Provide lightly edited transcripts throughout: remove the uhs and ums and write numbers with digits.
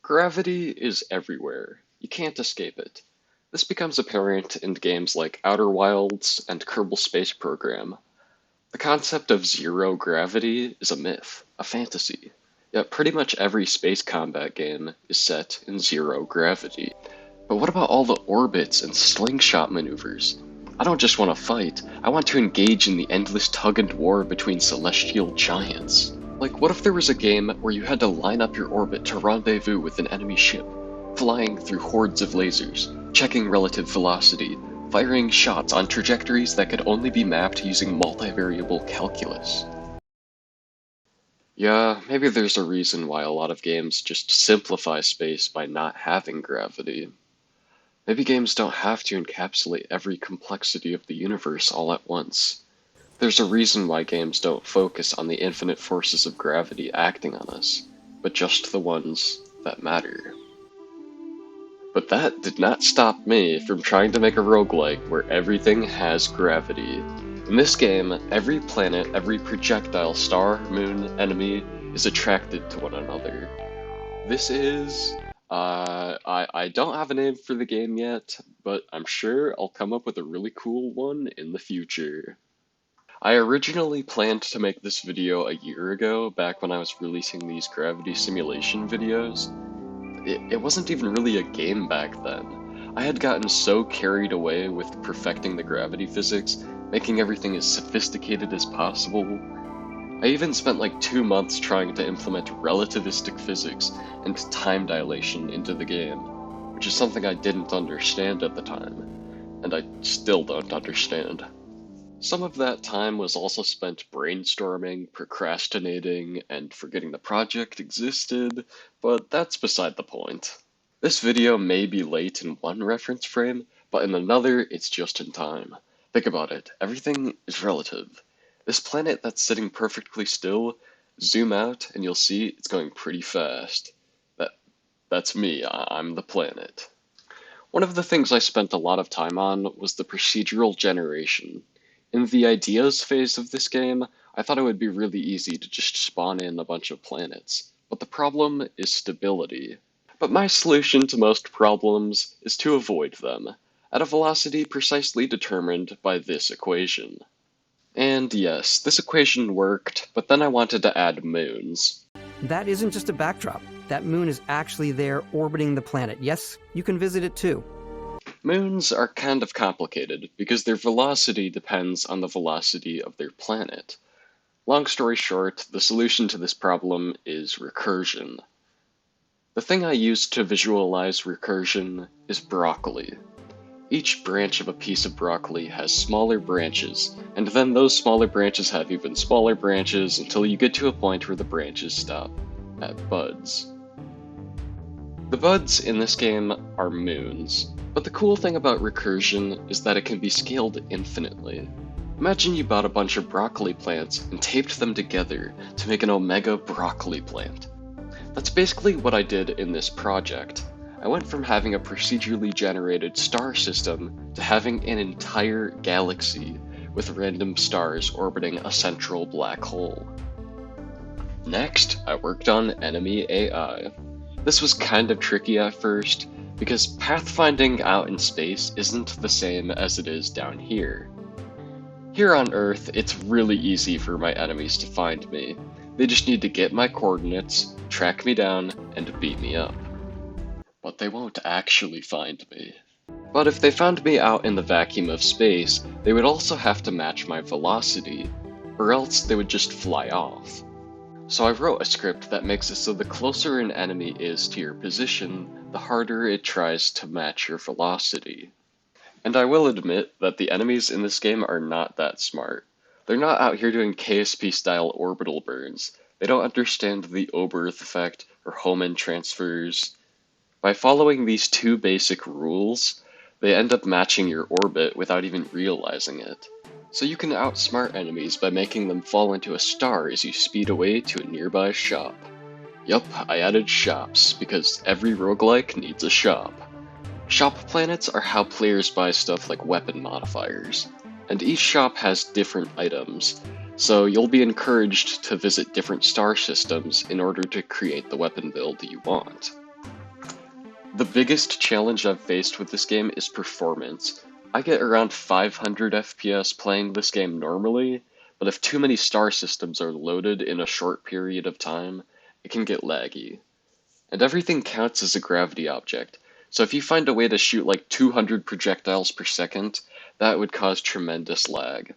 Gravity is everywhere. You can't escape it. This becomes apparent in games like Outer Wilds and Kerbal Space Program. The concept of zero gravity is a myth, a fantasy. Yet pretty much every space combat game is set in zero gravity. But what about all the orbits and slingshot maneuvers? I don't just want to fight, I want to engage in the endless tug and war between celestial giants. Like, what if there was a game where you had to line up your orbit to rendezvous with an enemy ship, flying through hordes of lasers, checking relative velocity, firing shots on trajectories that could only be mapped using multivariable calculus? Yeah, maybe there's a reason why a lot of games just simplify space by not having gravity. Maybe games don't have to encapsulate every complexity of the universe all at once. There's a reason why games don't focus on the infinite forces of gravity acting on us, but just the ones that matter. But that did not stop me from trying to make a roguelike where everything has gravity. In this game, every planet, every projectile, star, moon, enemy is attracted to one another. This is... I don't have a name for the game yet, but I'm sure I'll come up with a really cool one in the future. I originally planned to make this video a year ago, back when I was releasing these gravity simulation videos. It wasn't even really a game back then. I had gotten so carried away with perfecting the gravity physics, making everything as sophisticated as possible. I even spent like 2 months trying to implement relativistic physics and time dilation into the game, which is something I didn't understand at the time, and I still don't understand. Some of that time was also spent brainstorming, procrastinating, and forgetting the project existed, but that's beside the point. This video may be late in one reference frame, but in another it's just in time. Think about it, everything is relative. This planet that's sitting perfectly still, zoom out and you'll see it's going pretty fast. That's me, I'm the planet. One of the things I spent a lot of time on was the procedural generation. In the ideas phase of this game, I thought it would be really easy to just spawn in a bunch of planets, but the problem is stability. But my solution to most problems is to avoid them, at a velocity precisely determined by this equation. And yes, this equation worked, but then I wanted to add moons. That isn't just a backdrop. That moon is actually there orbiting the planet. Yes, you can visit it too. Moons are kind of complicated because their velocity depends on the velocity of their planet. Long story short, the solution to this problem is recursion. The thing I use to visualize recursion is broccoli. Each branch of a piece of broccoli has smaller branches, and then those smaller branches have even smaller branches until you get to a point where the branches stop at buds. The buds in this game are moons. But the cool thing about recursion is that it can be scaled infinitely. Imagine you bought a bunch of broccoli plants and taped them together to make an omega broccoli plant. That's basically what I did in this project. I went from having a procedurally generated star system to having an entire galaxy with random stars orbiting a central black hole. Next, I worked on enemy AI. This was kind of tricky at first, because pathfinding out in space isn't the same as it is down here. Here on Earth, it's really easy for my enemies to find me. They just need to get my coordinates, track me down, and beat me up. But they won't actually find me. But if they found me out in the vacuum of space, they would also have to match my velocity, or else they would just fly off. So I wrote a script that makes it so the closer an enemy is to your position, the harder it tries to match your velocity. And I will admit that the enemies in this game are not that smart. They're not out here doing KSP-style orbital burns. They don't understand the Oberth effect or Hohmann transfers. By following these two basic rules, they end up matching your orbit without even realizing it. So you can outsmart enemies by making them fall into a star as you speed away to a nearby shop. Yup, I added shops, because every roguelike needs a shop. Shop planets are how players buy stuff like weapon modifiers, and each shop has different items, so you'll be encouraged to visit different star systems in order to create the weapon build you want. The biggest challenge I've faced with this game is performance. I get around 500 FPS playing this game normally, but if too many star systems are loaded in a short period of time, it can get laggy. And everything counts as a gravity object, so if you find a way to shoot like 200 projectiles per second, that would cause tremendous lag.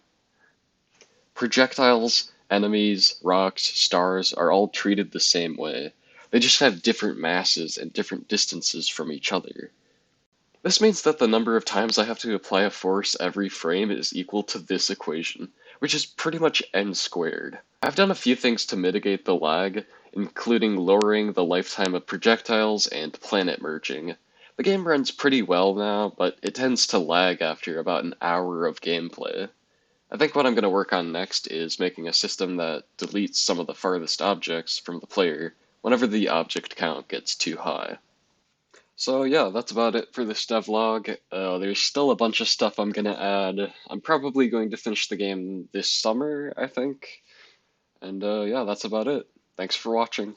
Projectiles, enemies, rocks, stars are all treated the same way. They just have different masses and different distances from each other. This means that the number of times I have to apply a force every frame is equal to this equation, which is pretty much n squared. I've done a few things to mitigate the lag, including lowering the lifetime of projectiles and planet merging. The game runs pretty well now, but it tends to lag after about an hour of gameplay. I think what I'm going to work on next is making a system that deletes some of the farthest objects from the player whenever the object count gets too high. So yeah, that's about it for this devlog. There's still a bunch of stuff I'm gonna add. I'm probably going to finish the game this summer, I think. And yeah, that's about it. Thanks for watching.